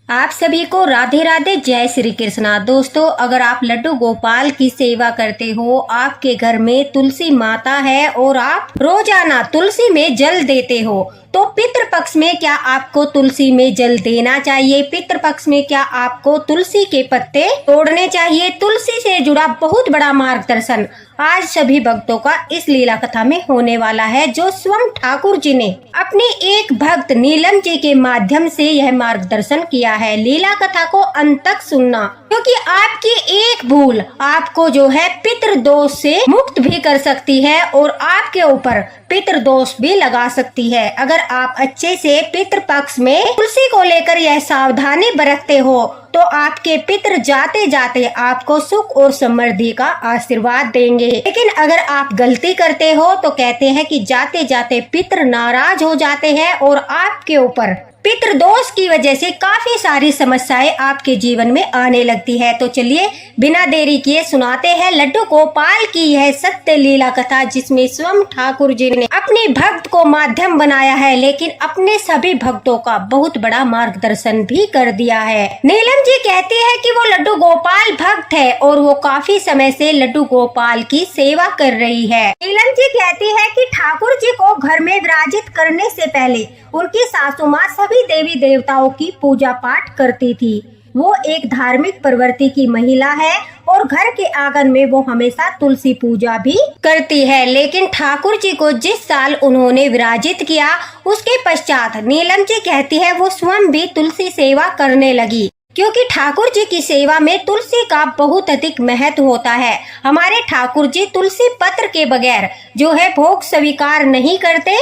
आप सभी को राधे राधे, जय श्री कृष्णा। दोस्तों, अगर आप लड्डू गोपाल की सेवा करते हो, आपके घर में तुलसी माता है और आप रोजाना तुलसी में जल देते हो, तो पितृपक्ष में क्या आपको तुलसी में जल देना चाहिए? पितृपक्ष में क्या आपको तुलसी के पत्ते तोड़ने चाहिए? तुलसी से जुड़ा बहुत बड़ा मार्गदर्शन आज सभी भक्तों का इस लीला कथा में होने वाला है, जो स्वयं ठाकुर जी ने अपने एक भक्त नीलम जी के माध्यम से यह मार्गदर्शन किया है। लीला कथा को अंत तक सुनना, क्योंकि आपकी एक भूल आपको जो है पितृदोष से मुक्त भी कर सकती है और आपके ऊपर पितृदोष भी लगा सकती है। अगर आप अच्छे से पितृपक्ष में तुलसी को लेकर यह सावधानी बरतते हो, तो आपके पितृ जाते जाते आपको सुख और समृद्धि का आशीर्वाद देंगे। लेकिन अगर आप गलती करते हो, तो कहते हैं कि जाते जाते पितृ नाराज हो जाते हैं और आपके ऊपर पितृदोष की वजह से काफी सारी समस्याएं आपके जीवन में आने लगती है। तो चलिए बिना देरी किए सुनाते हैं लड्डू गोपाल की यह सत्य लीला कथा, जिसमें स्वयं ठाकुर जी ने अपने भक्त को माध्यम बनाया है, लेकिन अपने सभी भक्तों का बहुत बड़ा मार्गदर्शन भी कर दिया है। नीलम जी कहती है कि वो लड्डू गोपाल भक्त है और वो काफी समय से लड्डू गोपाल की सेवा कर रही है। नीलम जी कहती है कि ठाकुर जी को घर में विराजित करने से पहले उनकी सासू माँ सभी देवी देवताओं की पूजा पाठ करती थी। वो एक धार्मिक प्रवृत्ति की महिला है और घर के आंगन में वो हमेशा तुलसी पूजा भी करती है। लेकिन ठाकुर जी को जिस साल उन्होंने विराजित किया, उसके पश्चात नीलम जी कहती है वो स्वयं भी तुलसी सेवा करने लगी, क्योंकि ठाकुर जी की सेवा में तुलसी का बहुत अधिक महत्व होता है। हमारे ठाकुर जी तुलसी पत्र के बगैर जो है भोग स्वीकार नहीं करते,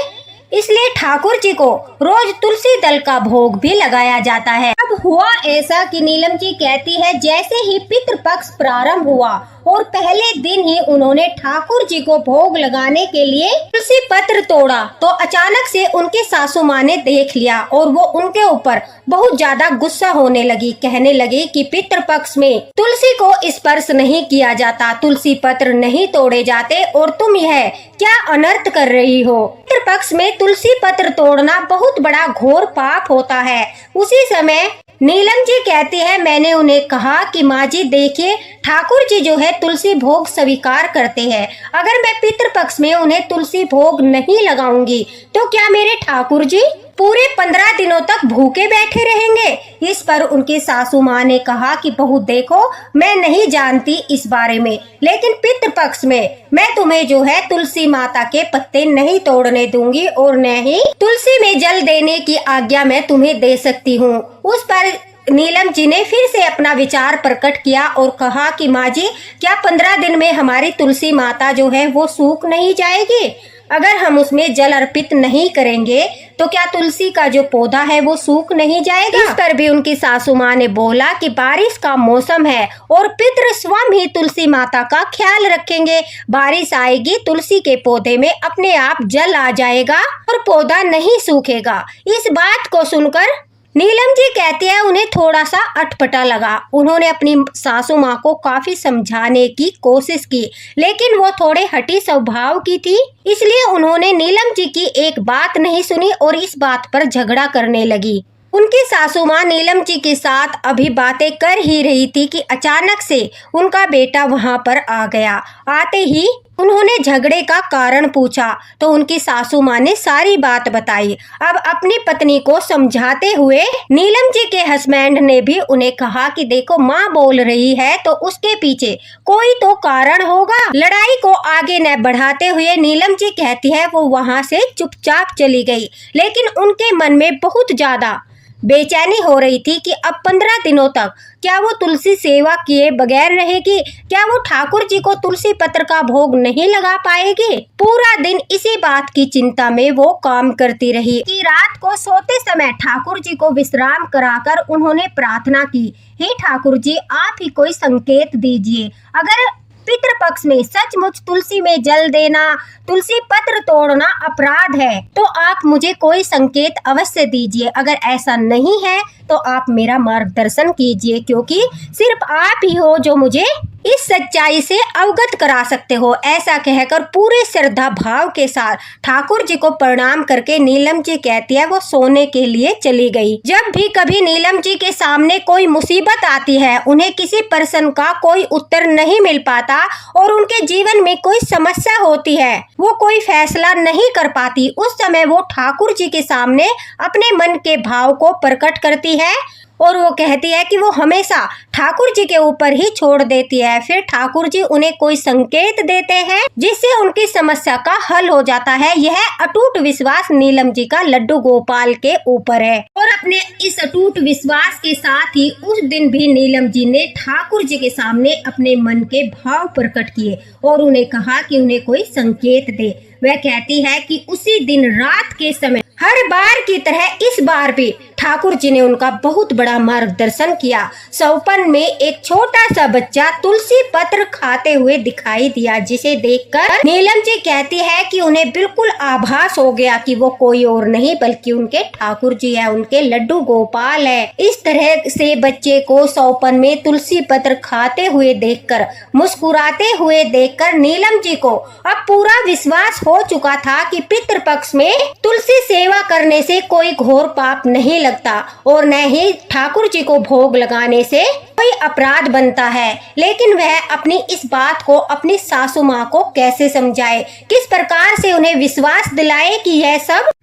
इसलिए ठाकुर जी को रोज तुलसी दल का भोग भी लगाया जाता है। अब हुआ ऐसा कि नीलम जी कहती है, जैसे ही पितृपक्ष प्रारंभ हुआ और पहले दिन ही उन्होंने ठाकुर जी को भोग लगाने के लिए तुलसी पत्र तोड़ा, तो अचानक से उनके सासू माँ ने देख लिया और वो उनके ऊपर बहुत ज्यादा गुस्सा होने लगी। कहने लगी कि पितृपक्ष में तुलसी को स्पर्श नहीं किया जाता, तुलसी पत्र नहीं तोड़े जाते और तुम यह क्या अनर्थ कर रही हो। पितृपक्ष में तुलसी पत्र तोड़ना बहुत बड़ा घोर पाप होता है। उसी समय नीलम जी कहती है, मैंने उन्हें कहा कि माँ जी देखिए, ठाकुर जी जो है तुलसी भोग स्वीकार करते हैं। अगर मैं पितृपक्ष में उन्हें तुलसी भोग नहीं लगाऊंगी, तो क्या मेरे ठाकुर जी पूरे 15 दिनों तक भूखे बैठे रहेंगे? इस पर उनकी सासू माँ ने कहा कि बहू देखो, मैं नहीं जानती इस बारे में, लेकिन पितृपक्ष में मैं तुम्हें जो है तुलसी माता के पत्ते नहीं तोड़ने दूंगी और न ही तुलसी में जल देने की आज्ञा मैं तुम्हें दे सकती हूँ। उस पर नीलम जी ने फिर से अपना विचार प्रकट किया और कहा कि माँ जी, क्या 15 दिन में हमारी तुलसी माता जो है वो सूख नहीं जाएगी? अगर हम उसमें जल अर्पित नहीं करेंगे तो क्या तुलसी का जो पौधा है वो सूख नहीं जाएगा? इस पर भी उनकी सासू माँ ने बोला कि बारिश का मौसम है और पितृ स्वयं ही तुलसी माता का ख्याल रखेंगे। बारिश आएगी, तुलसी के पौधे में अपने आप जल आ जाएगा और पौधा नहीं सूखेगा। इस बात को सुनकर नीलम जी कहती है उन्हें थोड़ा सा अटपटा लगा। उन्होंने अपनी सासू माँ को काफी समझाने की कोशिश की, लेकिन वो थोड़े हठी स्वभाव की थी, इसलिए उन्होंने नीलम जी की एक बात नहीं सुनी और इस बात पर झगड़ा करने लगी। उनकी सासू माँ नीलम जी के साथ अभी बातें कर ही रही थी कि अचानक से उनका बेटा वहाँ पर आ गया। आते ही उन्होंने झगड़े का कारण पूछा, तो उनकी सासू माँ ने सारी बात बताई। अब अपनी पत्नी को समझाते हुए नीलम जी के हस्बैंड ने भी उन्हें कहा कि देखो, माँ बोल रही है तो उसके पीछे कोई तो कारण होगा। लड़ाई को आगे न बढ़ाते हुए नीलम जी कहती है वो वहाँ से चुपचाप चली गई, लेकिन उनके मन में बहुत ज्यादा बेचैनी हो रही थी कि अब 15 दिनों तक क्या वो तुलसी सेवा किए बगैर रहेगी? क्या वो ठाकुर जी को तुलसी पत्र का भोग नहीं लगा पाएगी? पूरा दिन इसी बात की चिंता में वो काम करती रही कि रात को सोते समय ठाकुर जी को विश्राम कराकर उन्होंने प्रार्थना की, हे ठाकुर जी, आप ही कोई संकेत दीजिए। अगर पितृपक्ष में सचमुच तुलसी में जल देना, तुलसी पत्र तोड़ना अपराध है, तो आप मुझे कोई संकेत अवश्य दीजिए। अगर ऐसा नहीं है तो आप मेरा मार्गदर्शन कीजिए, क्योंकि सिर्फ आप ही हो जो मुझे इस सच्चाई से अवगत करा सकते हो। ऐसा कहकर पूरे श्रद्धा भाव के साथ ठाकुर जी को प्रणाम करके नीलम जी कहती है वो सोने के लिए चली गई। जब भी कभी नीलम जी के सामने कोई मुसीबत आती है, उन्हें किसी प्रश्न का कोई उत्तर नहीं मिल पाता और उनके जीवन में कोई समस्या होती है, वो कोई फैसला नहीं कर पाती, उस समय वो ठाकुर जी के सामने अपने मन के भाव को प्रकट करती है और वो कहती है कि वो हमेशा ठाकुर जी के ऊपर ही छोड़ देती है। फिर ठाकुर जी उन्हें कोई संकेत देते हैं जिससे उनकी समस्या का हल हो जाता है। यह अटूट विश्वास नीलम जी का लड्डू गोपाल के ऊपर है और अपने इस अटूट विश्वास के साथ ही उस दिन भी नीलम जी ने ठाकुर जी के सामने अपने मन के भाव प्रकट किए और उन्हें कहा कि उन्हें कोई संकेत दे। वह कहती है कि उसी दिन रात के समय हर बार की तरह इस बार भी ठाकुर जी ने उनका बहुत बड़ा मार्गदर्शन किया। सौपन में एक छोटा सा बच्चा तुलसी पत्र खाते हुए दिखाई दिया, जिसे देखकर नीलम जी कहती है कि उन्हें बिल्कुल आभास हो गया कि वो कोई और नहीं बल्कि उनके ठाकुर जी है, उनके लड्डू गोपाल है। इस तरह से बच्चे को सौपन में तुलसी पत्र खाते हुए देखकर, मुस्कुराते हुए देखकर नीलम जी को अब पूरा विश्वास हो चुका था कि पितृपक्ष में तुलसी सेवा करने से कोई घोर पाप नहीं लगता और न ही ठाकुर जी को भोग लगाने से कोई अपराध बनता है। लेकिन वह अपनी इस बात को अपनी सासू माँ को कैसे समझाए, किस प्रकार से उन्हें विश्वास दिलाए कि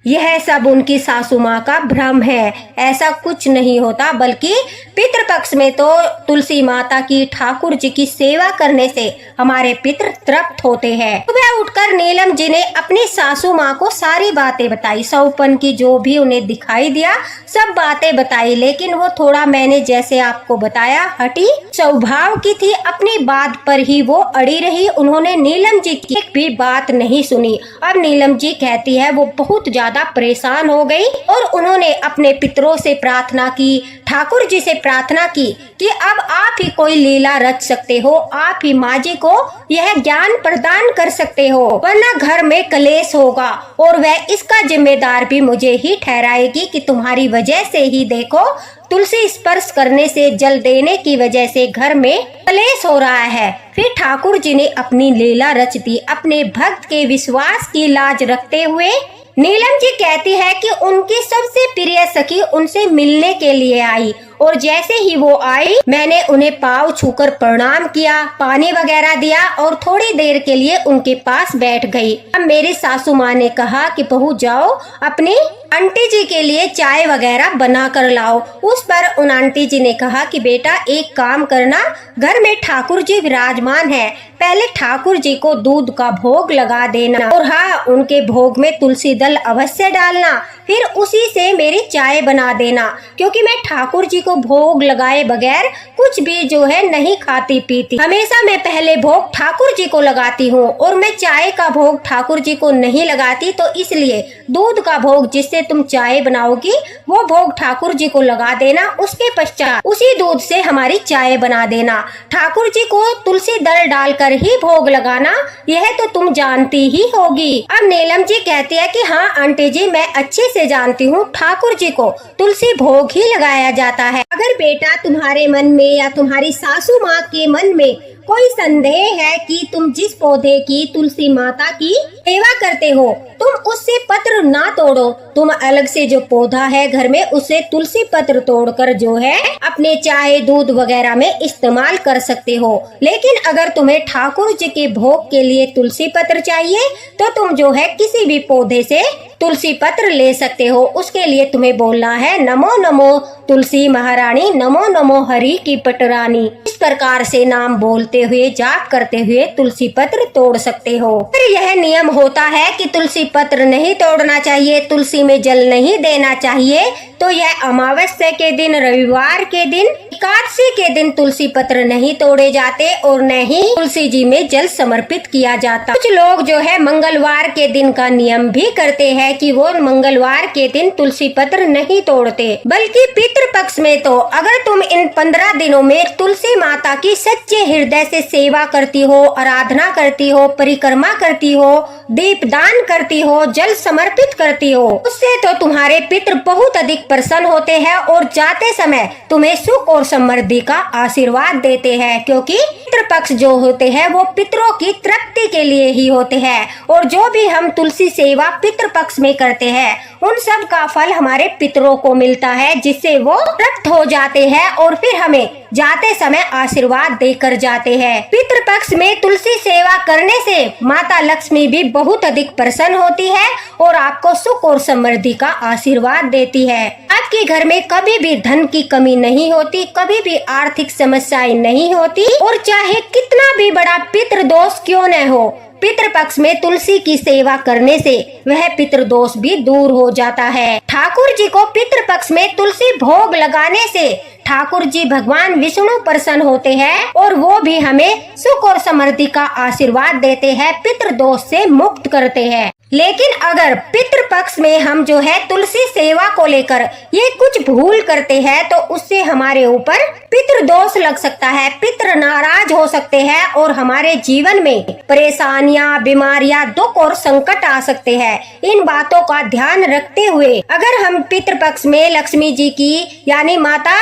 यह सब उनकी सासू माँ का भ्रम है। ऐसा कुछ नहीं होता, बल्कि पितृपक्ष में तो तुलसी माता की, ठाकुर जी की सेवा करने से हमारे पितृ तृप्त होते हैं। सुबह उठकर नीलम जी ने अपनी सासू माँ को सारी बातें बताई, सौपन की जो भी उन्हें दिखाई दिया सब बातें बताई। लेकिन वो थोड़ा मैंने जैसे आपको बताया हठी स्वभाव की थी, अपनी बात पर ही वो अड़ी रही। उन्होंने नीलम जी की एक भी बात नहीं सुनी। अब नीलम जी कहती है वो बहुत ज्यादा परेशान हो गई और उन्होंने अपने पितरों से प्रार्थना की, ठाकुर जी से प्रार्थना की कि अब आप ही कोई लीला रच सकते हो, आप ही माँ जी को यह ज्ञान प्रदान कर सकते हो, वरना घर में कलेश होगा और वह इसका जिम्मेदार भी मुझे ही ठहराएगी कि तुम्हारी वजह से ही देखो तुलसी स्पर्श करने से, जल देने की वजह से घर में कलेश हो रहा है। फिर ठाकुर जी ने अपनी लीला रच दी। अपने भक्त के विश्वास की लाज रखते हुए नीलम जी कहती है कि उनकी सबसे प्रिय सखी उनसे मिलने के लिए आई और जैसे ही वो आई मैंने उन्हें पाँव छूकर प्रणाम किया, पानी वगैरह दिया और थोड़ी देर के लिए उनके पास बैठ गई। अब मेरी सासू माँ ने कहा कि बहू जाओ अपनी आंटी जी के लिए चाय वगैरह बना कर लाओ। उस पर उन आंटी जी ने कहा कि बेटा एक काम करना, घर में ठाकुर जी विराजमान है, पहले ठाकुर जी को दूध का भोग लगा देना और हाँ उनके भोग में तुलसी दल अवश्य डालना, फिर उसी से मेरी चाय बना देना, क्योंकि मैं ठाकुर जी को भोग लगाए बगैर कुछ भी जो है नहीं खाती पीती। हमेशा मैं पहले भोग ठाकुर जी को लगाती हूँ और मैं चाय का भोग ठाकुर जी को नहीं लगाती, तो इसलिए दूध का भोग जिससे तुम चाय बनाओगी वो भोग ठाकुर जी को लगा देना, उसके पश्चात उसी दूध से हमारी चाय बना देना। ठाकुर जी को तुलसी दल डालकर ही भोग लगाना, यह तो तुम जानती ही होगी। अब नीलम जी कहती है कि हाँ आंटी जी मैं अच्छे से जानती हूँ, ठाकुर जी को तुलसी भोग ही लगाया जाता है। अगर बेटा तुम्हारे मन में या तुम्हारी सासू माँ के मन में कोई संदेह है कि तुम जिस पौधे की, तुलसी माता की सेवा करते हो, तुम उससे पत्र ना तोड़ो, तुम अलग से जो पौधा है घर में उससे तुलसी पत्र तोड़कर जो है अपने चाय दूध वगैरह में इस्तेमाल कर सकते हो। लेकिन अगर तुम्हें ठाकुर जी के भोग के लिए तुलसी पत्र चाहिए तो तुम जो है किसी भी पौधे से तुलसी पत्र ले सकते हो। उसके लिए तुम्हें बोलना है नमो नमो तुलसी महारानी, नमो नमो हरि की पटरानी। इस प्रकार से नाम बोलते हुए, जाप करते हुए तुलसी पत्र तोड़ सकते हो। फिर यह नियम होता है कि तुलसी पत्र नहीं तोड़ना चाहिए, तुलसी में जल नहीं देना चाहिए। तो यह अमावस्या के दिन, रविवार के दिन, एकादशी के दिन तुलसी पत्र नहीं तोड़े जाते और न ही तुलसी जी में जल समर्पित किया जाता। कुछ लोग जो है मंगलवार के दिन का नियम भी करते हैं कि वो मंगलवार के दिन तुलसी पत्र नहीं तोड़ते, बल्कि पितृपक्ष में तो अगर तुम इन 15 दिनों में तुलसी माता की सच्चे हृदय से सेवा करती हो, आराधना करती हो, परिक्रमा करती हो, दीपदान करती हो, जल समर्पित करती हो, उससे तो तुम्हारे पितृ बहुत अधिक प्रसन्न होते हैं और जाते समय तुम्हें सुख और समृद्धि का आशीर्वाद देते हैं, क्योंकि पितृपक्ष जो होते हैं वो पितरों की तृप्ति के लिए ही होते हैं। और जो भी हम तुलसी सेवा पितृपक्ष में करते हैं उन सब का फल हमारे पितरों को मिलता है, जिससे वो तृप्त हो जाते हैं और फिर हमें जाते समय आशीर्वाद देकर जाते हैं। पितृपक्ष में तुलसी सेवा करने से माता लक्ष्मी भी बहुत अधिक प्रसन्न होती है और आपको सुख और समृद्धि का आशीर्वाद देती है। आपके घर में कभी भी धन की कमी नहीं होती, कभी भी आर्थिक समस्याएं नहीं होती, और चाहे कितना भी बड़ा पितृदोष क्यों न हो, पितृपक्ष में तुलसी की सेवा करने से वह पितृदोष भी दूर हो जाता है। ठाकुर जी को पितृपक्ष में तुलसी भोग लगाने से ठाकुर जी भगवान विष्णु प्रसन्न होते हैं और वो भी हमें सुख और समृद्धि का आशीर्वाद देते हैं, पितृदोष से मुक्त करते हैं। लेकिन अगर पितृपक्ष में हम जो है तुलसी सेवा को लेकर ये कुछ भूल करते हैं तो उससे हमारे ऊपर पितृदोष लग सकता है, पितृ नाराज हो सकते हैं और हमारे जीवन में परेशानियां, बीमारियां, दुख और संकट आ सकते हैं। इन बातों का ध्यान रखते हुए अगर हम पितृपक्ष में लक्ष्मी जी की यानी माता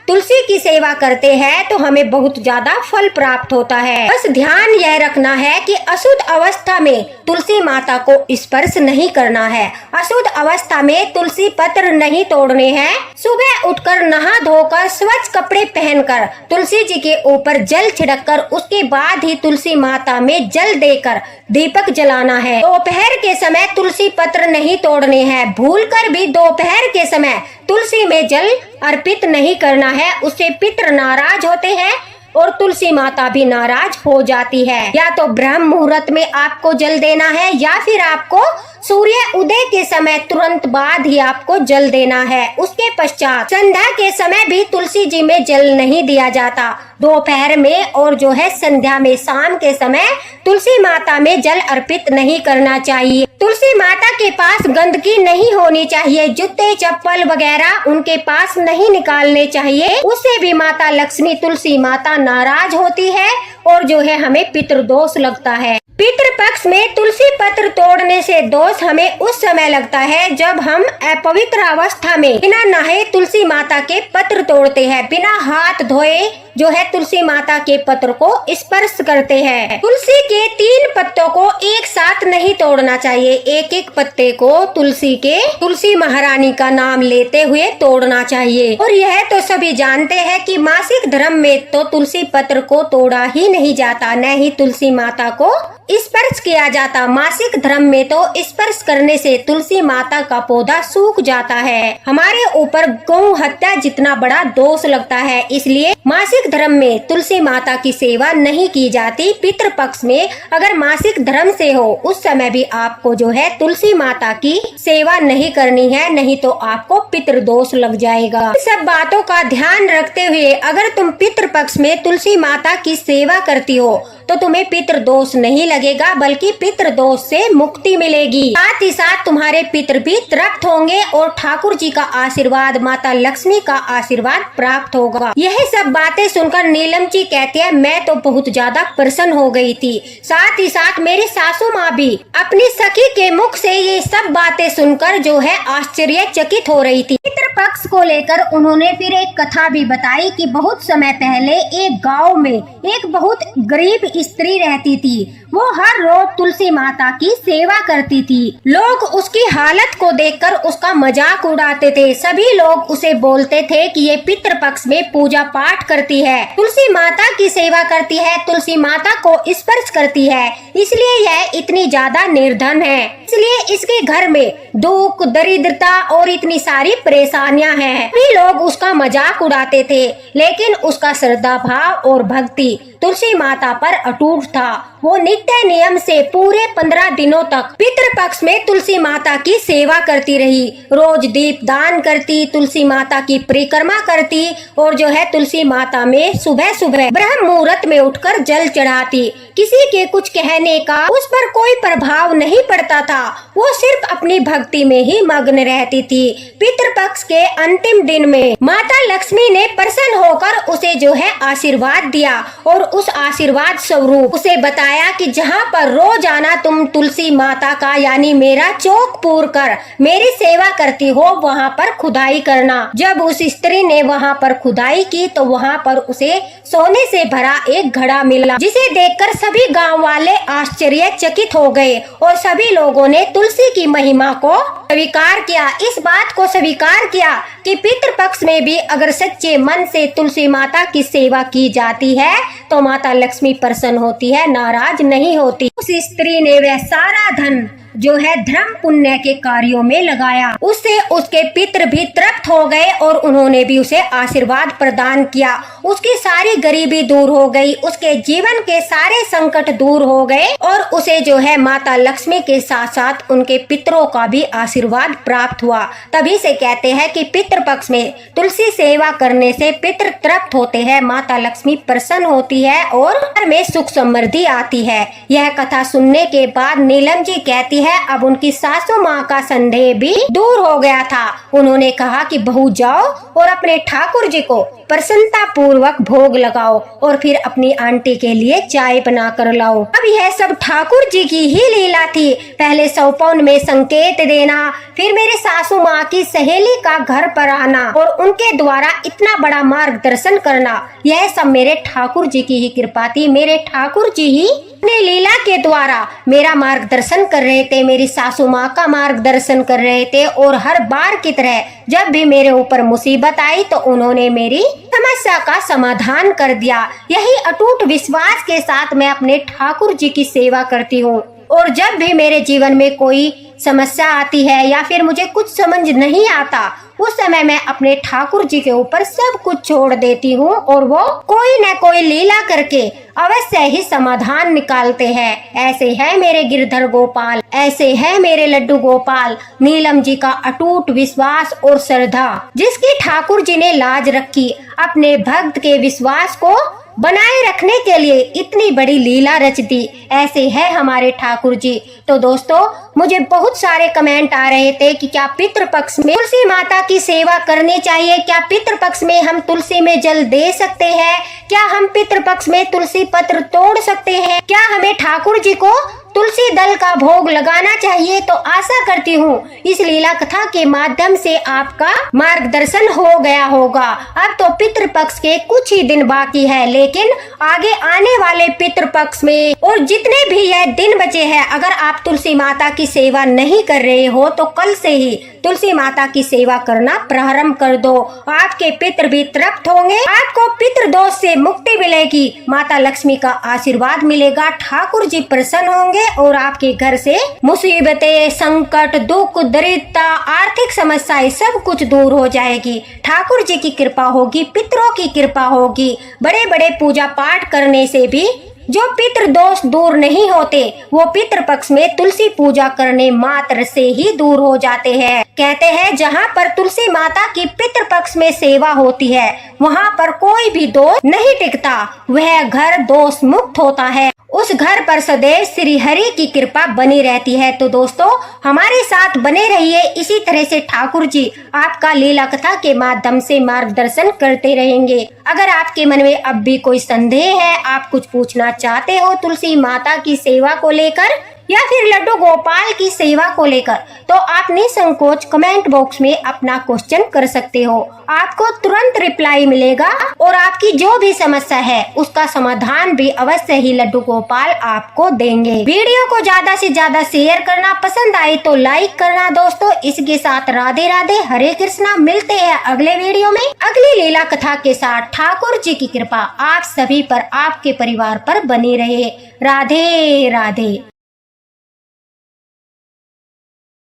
तुलसी की सेवा करते हैं तो हमें बहुत ज्यादा फल प्राप्त होता है। बस ध्यान यह रखना है कि अशुद्ध अवस्था में तुलसी माता को स्पर्श नहीं करना है। अशुद्ध अवस्था में तुलसी पत्र नहीं तोड़ने हैं। सुबह उठकर नहा धोकर स्वच्छ कपड़े पहनकर तुलसी जी के ऊपर जल छिड़ककर उसके बाद ही तुलसी माता में जल देकर दीपक जलाना है। दोपहर के समय तुलसी पत्र नहीं तोड़ने हैं। भूलकर भी दोपहर के समय तुलसी में जल अर्पित नहीं करना है, उससे पितृ नाराज होते हैं और तुलसी माता भी नाराज हो जाती है। या तो ब्रह्म मुहूर्त में आपको जल देना है या फिर आपको सूर्य उदय के समय तुरंत बाद ही आपको जल देना है। उसके पश्चात संध्या के समय भी तुलसी जी में जल नहीं दिया जाता। दोपहर में और जो है संध्या में शाम के समय तुलसी माता में जल अर्पित नहीं करना चाहिए। तुलसी माता के पास गंदगी नहीं होनी चाहिए, जूते चप्पल वगैरह उनके पास नहीं निकालने चाहिए। उससे भी माता लक्ष्मी तुलसी माता नाराज होती है और जो है हमें पितृदोष लगता है। पितृपक्ष में तुलसी पत्र तोड़ने से दोष हमें उस समय लगता है जब हम अपवित्र अवस्था में बिना नहाए तुलसी माता के पत्र तोड़ते हैं, बिना हाथ धोए जो है तुलसी माता के पत्र को स्पर्श करते हैं। तुलसी के 3 पत्तों को एक साथ नहीं तोड़ना चाहिए, एक एक पत्ते को तुलसी महारानी का नाम लेते हुए तोड़ना चाहिए। और यह तो सभी जानते हैं कि मासिक धर्म में तो तुलसी पत्र को तोड़ा ही नहीं जाता, न ही तुलसी माता को स्पर्श किया जाता। मासिक धर्म में तो स्पर्श करने से तुलसी माता का पौधा सूख जाता है। हमारे ऊपर गौ हत्या जितना बड़ा दोष लगता है, इसलिए मासिक धर्म में तुलसी माता की सेवा नहीं की जाती। पितृपक्ष में अगर मासिक धर्म से हो उस समय भी आपको जो है तुलसी माता की सेवा नहीं करनी है, नहीं तो आपको पितृदोष लग जाएगा। सब बातों का ध्यान रखते हुए अगर तुम पितृपक्ष में तुलसी माता की सेवा करती हो तो तुम्हें पितृदोष नहीं लगेगा, बल्कि पितृदोष से मुक्ति मिलेगी। साथ ही साथ तुम्हारे पितृ भी तृप्त होंगे और ठाकुर जी का आशीर्वाद, माता लक्ष्मी का आशीर्वाद प्राप्त होगा। यह सब बातें सुनकर नीलम जी कहती है मैं तो बहुत ज्यादा प्रसन्न हो गई थी। साथ ही साथ मेरी सासू माँ भी अपनी सखी के मुख से ये सब बातें सुनकर जो है आश्चर्यचकित हो रही थी। पितृपक्ष को लेकर उन्होंने फिर एक कथा भी बताई कि बहुत समय पहले एक गाँव में एक बहुत गरीब स्त्री रहती थी। वो हर रोज तुलसी माता की सेवा करती थी। लोग उसकी हालत को देखकर उसका मजाक उड़ाते थे। सभी लोग उसे बोलते थे कि ये पितृपक्ष में पूजा पाठ करती है, तुलसी माता की सेवा करती है, तुलसी माता को स्पर्श करती है, इसलिए यह इतनी ज्यादा निर्धन है, इसलिए इसके घर में दुख, दरिद्रता और इतनी सारी परेशानियां हैं। सभी लोग उसका मजाक उड़ाते थे, लेकिन उसका श्रद्धा भाव और भक्ति तुलसी माता पर अटूट था। वो नित्य नियम से पूरे 15 दिनों तक पितृपक्ष में तुलसी माता की सेवा करती रही। रोज दीप दान करती, तुलसी माता की परिक्रमा करती और जो है तुलसी माता में सुबह सुबह ब्रह्म मुहूर्त में उठकर जल चढ़ाती। किसी के कुछ कहने का उस पर कोई प्रभाव नहीं पड़ता था, वो सिर्फ अपनी भक्ति में ही मग्न रहती थी। पितृपक्ष के अंतिम दिन में माता लक्ष्मी ने प्रसन्न होकर उसे जो है आशीर्वाद दिया और उस आशीर्वाद स्वरूप उसे बताया कि जहाँ पर रोजाना तुम तुलसी माता का यानी मेरा चौक पूर कर मेरी सेवा करती हो, वहाँ पर खुदाई करना। जब उस स्त्री ने वहाँ पर खुदाई की तो वहाँ पर उसे सोने से भरा एक घड़ा मिला, जिसे देखकर सभी गांव वाले आश्चर्यचकित हो गए और सभी लोगों ने तुलसी की महिमा को स्वीकार किया। इस बात को स्वीकार किया कि पितृपक्ष में भी अगर सच्चे मन से तुलसी माता की सेवा की जाती है तो माता लक्ष्मी प्रसन्न होती है, नाराज नहीं होती। उस स्त्री ने वह सारा धन जो है धर्म पुण्य के कार्यों में लगाया। उससे उसके पितृ भी तृप्त हो गए और उन्होंने भी उसे आशीर्वाद प्रदान किया। उसकी सारी गरीबी दूर हो गई, उसके जीवन के सारे संकट दूर हो गए और उसे जो है माता लक्ष्मी के साथ साथ उनके पितरों का भी आशीर्वाद प्राप्त हुआ। तभी से कहते हैं कि पितृ पक्ष में तुलसी सेवा करने से पितृ तृप्त होते हैं, माता लक्ष्मी प्रसन्न होती है और घर में सुख समृद्धि आती है। यह कथा सुनने के बाद नीलम जी कहती है अब उनकी सासू माँ का संदेह भी दूर हो गया था। उन्होंने कहा कि बहू जाओ और अपने ठाकुर जी को प्रसन्नता पूर्वक भोग लगाओ और फिर अपनी आंटी के लिए चाय बना कर लाओ। अब यह सब ठाकुर जी की ही लीला थी। पहले सौपन में संकेत देना, फिर मेरे सासू माँ की सहेली का घर पर आना और उनके द्वारा इतना बड़ा मार्गदर्शन करना, यह सब मेरे ठाकुर जी की ही कृपा थी। मेरे ठाकुर जी ही अपने लीला के द्वारा मेरा मार्गदर्शन कर रहे थे, मेरी सासू माँ का मार्गदर्शन कर रहे थे और हर बार की तरह जब भी मेरे ऊपर मुसीबत आई तो उन्होंने मेरी समस्या का समाधान कर दिया। यही अटूट विश्वास के साथ मैं अपने ठाकुर जी की सेवा करती हूँ और जब भी मेरे जीवन में कोई समस्या आती है या फिर मुझे कुछ समझ नहीं आता, उस समय मैं अपने ठाकुर जी के ऊपर सब कुछ छोड़ देती हूँ और वो कोई न कोई लीला करके अवश्य ही समाधान निकालते हैं। ऐसे है मेरे गिरधर गोपाल, ऐसे है मेरे लड्डू गोपाल। नीलम जी का अटूट विश्वास और श्रद्धा जिसकी ठाकुर जी ने लाज रखी, अपने भक्त के विश्वास को बनाए रखने के लिए इतनी बड़ी लीला रच दी। ऐसे है हमारे ठाकुर जी। तो दोस्तों, मुझे बहुत सारे कमेंट आ रहे थे कि क्या पितृपक्ष में तुलसी माता की सेवा करनी चाहिए, क्या पितृपक्ष में हम तुलसी में जल दे सकते हैं, क्या हम पितृपक्ष में तुलसी पत्र तोड़ सकते हैं, क्या हमें ठाकुर जी को तुलसी दल का भोग लगाना चाहिए। तो आशा करती हूँ इस लीला कथा के माध्यम से आपका मार्गदर्शन हो गया होगा। अब तो पितृपक्ष के कुछ ही दिन बाकी है, लेकिन आगे आने वाले पितृपक्ष में और जितने भी यह दिन बचे हैं, अगर आप तुलसी माता की सेवा नहीं कर रहे हो तो कल से ही तुलसी माता की सेवा करना प्रारंभ कर दो। आपके पितृ भी तृप्त होंगे, आपको पितृदोष से मुक्ति मिलेगी, माता लक्ष्मी का आशीर्वाद मिलेगा, ठाकुर जी प्रसन्न होंगे और आपके घर से मुसीबतें, संकट, दुख, दरिद्रता, आर्थिक समस्याएं सब कुछ दूर हो जाएगी। ठाकुर जी की कृपा होगी, पितरों की कृपा होगी। बड़े बड़े पूजा पाठ करने से भी जो पितृ दोष दूर नहीं होते, वो पितृ पक्ष में तुलसी पूजा करने मात्र से ही दूर हो जाते हैं। कहते हैं जहाँ पर तुलसी माता की पितृ पक्ष में सेवा होती है, वहाँ पर कोई भी दोष नहीं टिकता, वह घर दोष मुक्त होता है। उस घर पर सदैव श्री हरि की कृपा बनी रहती है। तो दोस्तों, हमारे साथ बने रहिए, इसी तरह से ठाकुर जी आपका लीला कथा के माध्यम से मार्गदर्शन करते रहेंगे। अगर आपके मन में अब भी कोई संदेह है, आप कुछ पूछना चाहते हो तुलसी माता की सेवा को लेकर या फिर लड्डू गोपाल की सेवा को लेकर, तो आप निसंकोच कमेंट बॉक्स में अपना क्वेश्चन कर सकते हो। आपको तुरंत रिप्लाई मिलेगा और आपकी जो भी समस्या है उसका समाधान भी अवश्य ही लड्डू गोपाल आपको देंगे। वीडियो को ज्यादा से ज्यादा शेयर करना, पसंद आए तो लाइक करना। दोस्तों, इसके साथ राधे राधे, हरे कृष्णा। मिलते हैं अगले वीडियो में अगली लीला कथा के साथ। ठाकुर जी की कृपा आप सभी पर, आपके परिवार पर बनी रहे। राधे राधे।